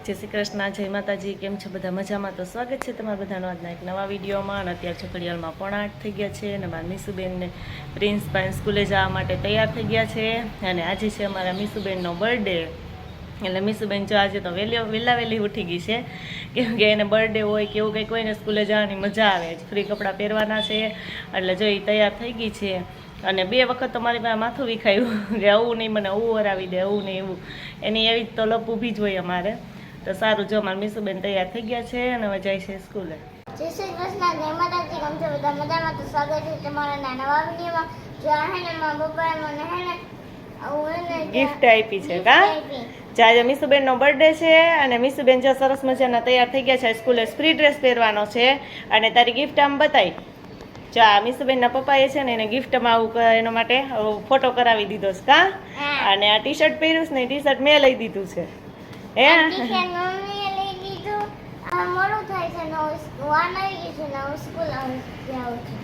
જય શ્રી કૃષ્ણ, જય માતાજી. કેમ છે બધા? મજામાં? તો સ્વાગત છે તમારા બધાનો આજના એક નવા વિડીયોમાં. અને અત્યારે છોકરીયાલમાં 8:30 થઈ ગયા છે અને મારા મીસુબેનને પ્રિન્સપાઈન સ્કૂલે જવા માટે તૈયાર થઈ ગયા છે. અને આજે છે અમારા મીસુબેનનો બર્થડે. એટલે મીસુબેન જો આજે તો વહેલી ઉઠી ગઈ છે, કેમ કે એને બર્થડે હોય કે એવું કંઈક હોય ને સ્કૂલે જવાની મજા આવે. ફ્રી કપડાં પહેરવાના છે એટલે જો એ તૈયાર થઈ ગઈ છે. અને 2 વખત તો મારી પાસે માથું વિખાયું કે આવું નહીં, મને આવું વરાવી દે, આવું નહીં એવું. એની એવી જ તો લપ ઊભી જ હોય અમારે. તો સારું, જો મારા મીસુબેન તૈયાર થઈ ગયા છે અને હવે જાય છે સ્કૂલે. જય શ્રી કૃષ્ણ, જય માતાજી. કેમ છો બધા? મજામાં? તો સ્વાગત છે તમારા નવા વિડીયોમાં. જો હે ને મારા પપ્પાએ મને હે ને ગિફ્ટ આપી છે કા? આજે મીસુબેનનો બર્થડે છે અને મીસુબેન જો સરસ મજાના તૈયાર થઈ ગયા છે. સ્કૂલે ફ્રી ડ્રેસ પહેરવાનો છે અને તારી ગિફ્ટ આમ બતાવી. જો આ મીસુબેનના પપ્પાએ છે ને એને ગિફ્ટમાં આવું એના માટે ફોટો કરાવી દીધો છે કા? અને આ ટી શર્ટ પહેર્યું છે ને, ટી શર્ટ મેં લઈ દીધું છે. હે મમ્મીએ લઈ દીધું. મોડું થાય છે ને વાન આવી ગઈ છે ને સ્કૂલ જાઉં છું.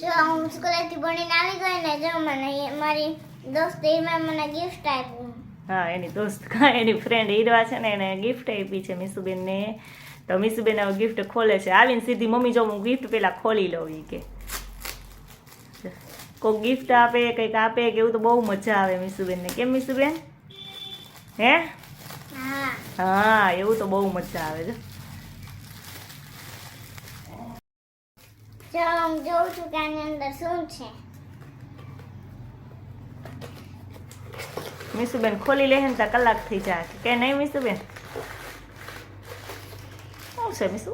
જો હું સ્કૂલેથી ભણીને આવી ગઈ ને, જો મને મારી દોસ્ત ઈરમા મને ગિફ્ટ આપ્યું. હા, એની દોસ્ત કા એની ફ્રેન્ડ ઈરવા છે ને એને ગિફ્ટ આપી છે મીસુબેનને. તો મીસુબેન હવે ગિફ્ટ ખોલે છે. આવીને સીધી મમ્મી જો હું ગિફ્ટ પેલા ખોલી લઉં ઈ કે. કોઈ ગિફ્ટ આપે, કંઈક આપે કે એવું તો બહુ મજા આવે મીસુબેનને. કેમ મીસુબેન? હે? હા, એવું તો બહુ મજા આવે છે. જો હું જોઉં છું કે આની અંદર શું છે. મીસુબેન ખોલી લે ને તો કલાક થઈ જાય કે નહીં મીસુબેન? શું છે મીસુ?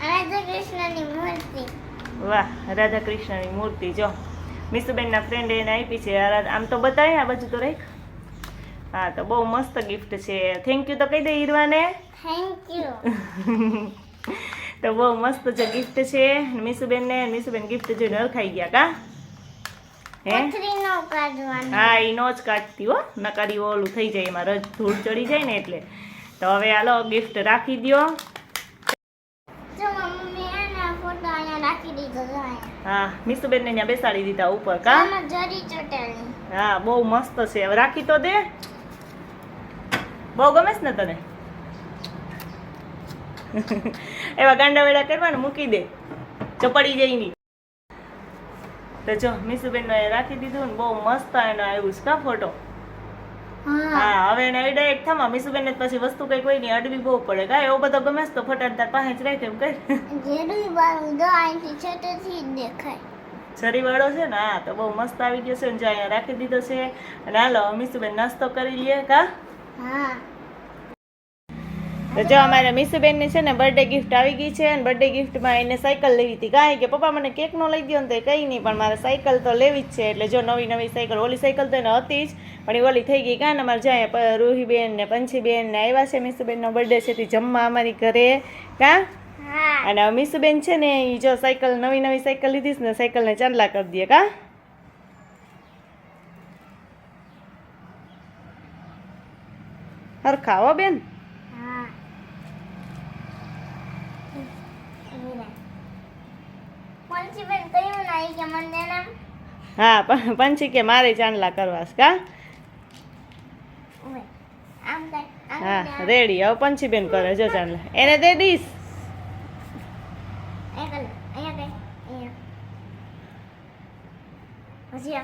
રાધા કૃષ્ણની મૂર્તિ. વાહ, રાધા કૃષ્ણની મૂર્તિ. જો મીસુબેનના ફ્રેન્ડે એને આપી છે. આમ તો બતાય, આ બાજુ તો રાખ. હા, તો બહુ મસ્ત ગિફ્ટ છે. થેન્ક યુ તો કહી દે હીરવાને. Thank you. તો બહુ મસ્ત જે ગિફ્ટ છે મીસુબેનને. મીસુબેન ગિફ્ટ જોઈને અલખાઈ ગયા કા? હે? પથરીનો કાઢવાનો. હા, એ નો જ કાઢતી હો, નકારી ઓલું થઈ જાય, એમાં રજ ધૂળ ચડી જાય ને એટલે. તો હવે હાલો ગિફ્ટ રાખી દ્યો. જો મમ્મી આના ફોટો અહીંયા રાખી દીધો છે અહીંયા. હા, મીસુબેનને ત્યાં બેસાડી દીધા ઉપર કા? આમાં જરી ચોટેલી. હા, બહુ મસ્ત છે. હવે રાખી તો દે. બહુ ગમે છે ને તને? એવા ગાંડા વેડા કરવાને મૂકી દે, ચપડી જાય નહીં. તો જો મીસુબેનનો એ રાખી દીધું ને બહુ મસ્ત એનો આવ્યું છે કા ફોટો? હા, હવે એને ડાયરેક્ટ થમા મીસુબેનને પછી વસ્તુ કઈ કોઈ નહીં અડવી બહુ પડે કા? એવો બધો ગમે છે તો ફટાડ તાર પાસે જ રાખે એમ કઈ. જેડું બારું દો અહીંથી છેટેથી જ દેખાય. છરીવાળો છે ને? હા, તો બહુ મસ્ત આવી ગયો છે ને. જો અહીંયા રાખી દીધો છે. અને હાલો મીસુબેન નાસ્તો કરી લઈએ કા? હા. તો જો અમારે મીસુબેનની છે ને બર્થડે ગિફ્ટ આવી ગઈ છે. અને બર્થડે ગિફ્ટમાં એને સાયકલ લેવી હતી. કાંઈ કે પપ્પા મને કેક નો લઈ દો ને, તો કંઈ નહીં, પણ મારે સાયકલ તો લેવી જ છે. એટલે જો નવી સાયકલ, ઓલી સાયકલ તો એને હતી જ પણ એ ઓલી થઈ ગઈ કાં ને. અમારે જાય રૂહીબેન ને પંછીબેન ને આવ્યા છે. મીસુબેનનો બર્થડે છે તે જમવા અમારી ઘરે કાં? અને મીસુબેન છે ને એ જો સાયકલ નવી સાયકલ લીધી છે ને, સાયકલને ચાંદલા કરી દઈએ કાં? હરખા હો બેન. પંચીબેન કયું નાઈ કે મને નામ? હા, પંછી કે મારે ચાંદલા કરવા છે કા? આમ કઈ હા, રેડી. હવે પંછીબેન કરે જો ચાંદલા. એને દે દીશ. અહીંયા પછી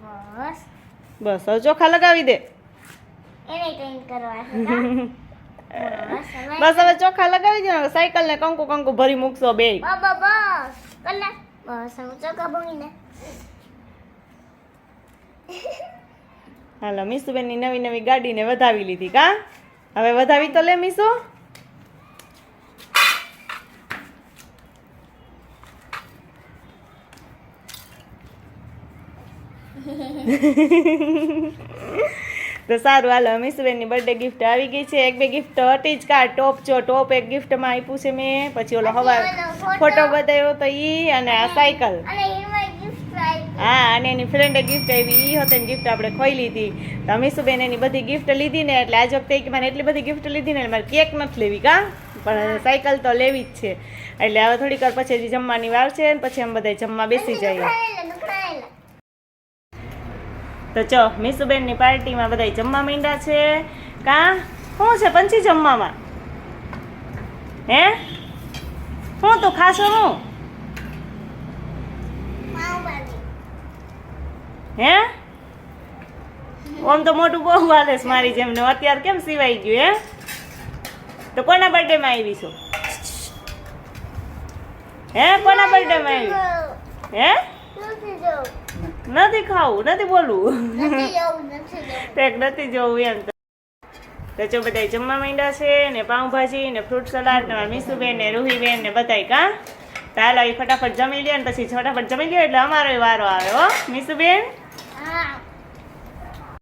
બસ બસ હવે ચોખા લગાવી દે. એને કઈ કરવા છે બસ હવે ચોખા લગાવી દે. સાયકલ ને કંકુ ભરી મૂકશો બે. બસ કલાક બસ હું ચોકા ભણીને. હાલો મીસુબેનની નવી ગાડીને વધાવી લીધી કા? હવે વધાવી તો લે મીસુ. તો સારું, હાલો મીસુબેનની બર્થડે ગિફ્ટ આવી ગઈ છે. 1-2 ગિફ્ટ હતી જ કા? ટોપ જો ટોપ એક ગિફ્ટમાં આપ્યું છે મેં. પછી ઓલો હવા ફોટો બતાવ્યો તો ઈ, અને આ સાયકલ. અને એમાં ગિફ્ટ આવી. હા, અને એની ફ્રેન્ડે ગિફ્ટ આવી. ઈ હતી ને ગિફ્ટ આપણે ખોઈ લીધી. તો મીસુબેન એની બધી ગિફ્ટ લીધી ને, એટલે આજ વખતે કે મને એટલી બધી ગિફ્ટ લીધી ને મારે કેક નથી લેવી કા? પણ સાયકલ તો લેવી જ છે. એટલે હવે થોડીક વાર પછી જમવાની વાર છે ને પછી અમે બધા જમવા બેસી જઈએ. તો ચો મીસુબેનની પાર્ટીમાં બધા જમવા માંડ્યા છે કા શું છે પંછી જમવામાં હે શું તું ખાશો હું પાવભાજી. હે આમ તો મોટું બહુ વાલે છે મારી જેમ ને અત્યારે કેમ સિવાય ગયું હે તો કોના બર્થડેમાં આવી છું હે કોના બર્થડેમાં આવી હે નથી જવું. નથી ખાવું નથી બોલવું નથી જવું, નથી જવું. પેક નથી જોવું એમ તો જો બધા જમવા માંડ્યા છે ને પાઉંભાજી ને ફ્રૂટ સલાડ ને મીસુબેન ને રૂહીબેન ને બધાય કા તો હાલો એ ફટાફટ જમી લે ને પછી ફટાફટ જમી લે એટલે અમારો વારો આવે હો મીસુબેન હા